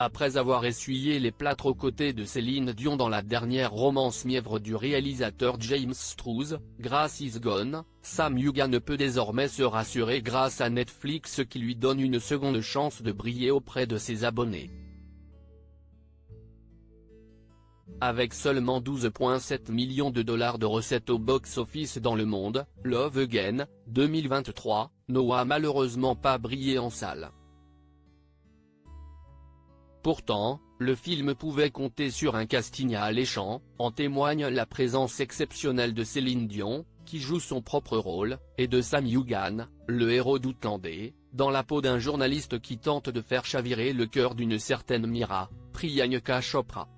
Après avoir essuyé les plâtres aux côtés de Céline Dion dans la dernière romance mièvre du réalisateur James Strouse, Grace is Gone, Sam Eughan peut désormais se rassurer grâce à Netflix qui lui donne une seconde chance de briller auprès de ses abonnés. Avec seulement 12,7 millions de dollars de recettes au box-office dans le monde, Love Again, 2023, n'aura malheureusement pas brillé en salle. Pourtant, le film pouvait compter sur un casting alléchant, en témoigne la présence exceptionnelle de Céline Dion, qui joue son propre rôle, et de Sam Eughan, le héros d'Outlandais, dans la peau d'un journaliste qui tente de faire chavirer le cœur d'une certaine Mira, Priyanka Chopra.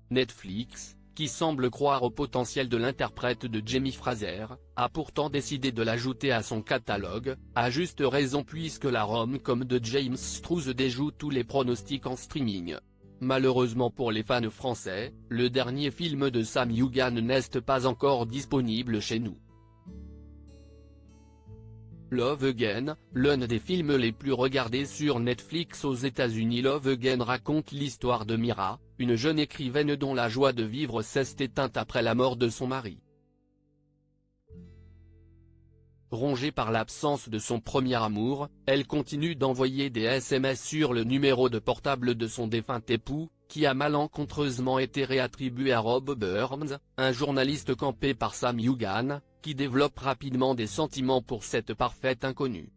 Netflix, qui semble croire au potentiel de l'interprète de Jamie Fraser, a pourtant décidé de l'ajouter à son catalogue, à juste raison puisque la rom-com de James Strouse déjoue tous les pronostics en streaming. Malheureusement pour les fans français, le dernier film de Sam Eughan n'est pas encore disponible chez nous. Love Again, l'un des films les plus regardés sur Netflix aux États-Unis. Love Again raconte l'histoire de Mira, une jeune écrivaine dont la joie de vivre s'est éteinte après la mort de son mari. Rongée par l'absence de son premier amour, elle continue d'envoyer des SMS sur le numéro de portable de son défunt époux, qui a malencontreusement été réattribué à Rob Burns, un journaliste campé par Sam Eughan, qui développe rapidement des sentiments pour cette parfaite inconnue.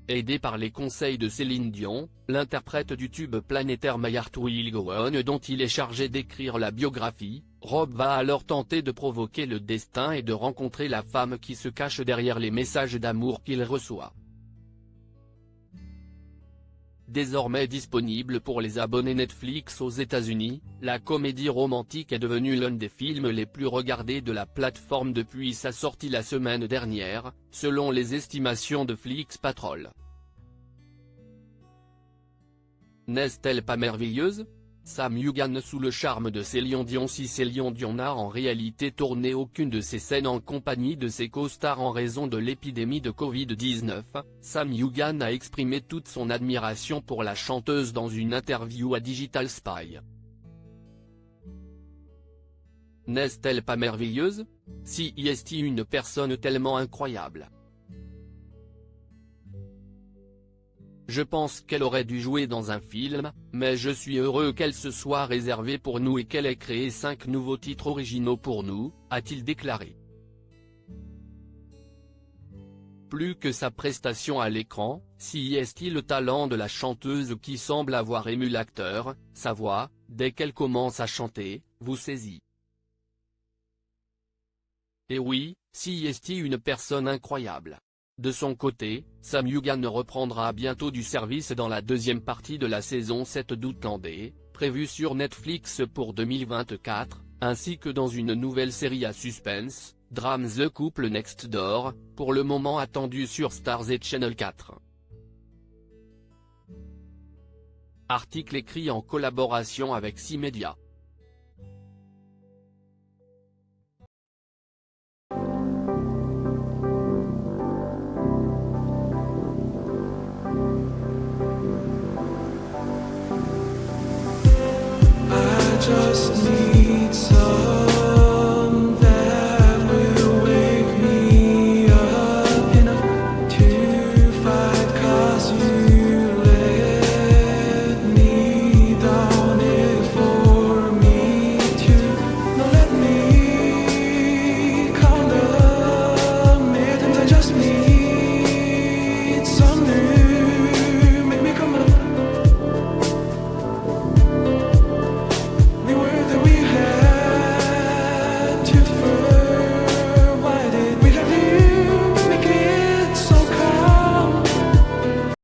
Aidé par les conseils de Céline Dion, l'interprète du tube planétaire My Heart Will Go On dont il est chargé d'écrire la biographie, Rob va alors tenter de provoquer le destin et de rencontrer la femme qui se cache derrière les messages d'amour qu'il reçoit. Désormais disponible pour les abonnés Netflix aux États-Unis, la comédie romantique est devenue l'un des films les plus regardés de la plateforme depuis sa sortie la semaine dernière, selon les estimations de Flix Patrol. N'est-elle pas merveilleuse ? Sam Eughan sous le charme de Céline Dion. Si Céline Dion n'a en réalité tourné aucune de ses scènes en compagnie de ses co-stars en raison de l'épidémie de Covid-19, Sam Eughan a exprimé toute son admiration pour la chanteuse dans une interview à Digital Spy. N'est-elle pas merveilleuse ? Si est une personne tellement incroyable. Je pense qu'elle aurait dû jouer dans un film, mais je suis heureux qu'elle se soit réservée pour nous et qu'elle ait créé 5 nouveaux titres originaux pour nous, a-t-il déclaré. Plus que sa prestation à l'écran, si est le talent de la chanteuse qui semble avoir ému l'acteur, sa voix, dès qu'elle commence à chanter, vous saisit. Et oui, si est une personne incroyable. De son côté, Sam Eughan reprendra bientôt du service dans la deuxième partie de la saison 7 d'Outlandais, prévue sur Netflix pour 2024, ainsi que dans une nouvelle série à suspense, drame The Couple Next Door, pour le moment attendue sur Starz et Channel 4. Article écrit en collaboration avec C-Media. Just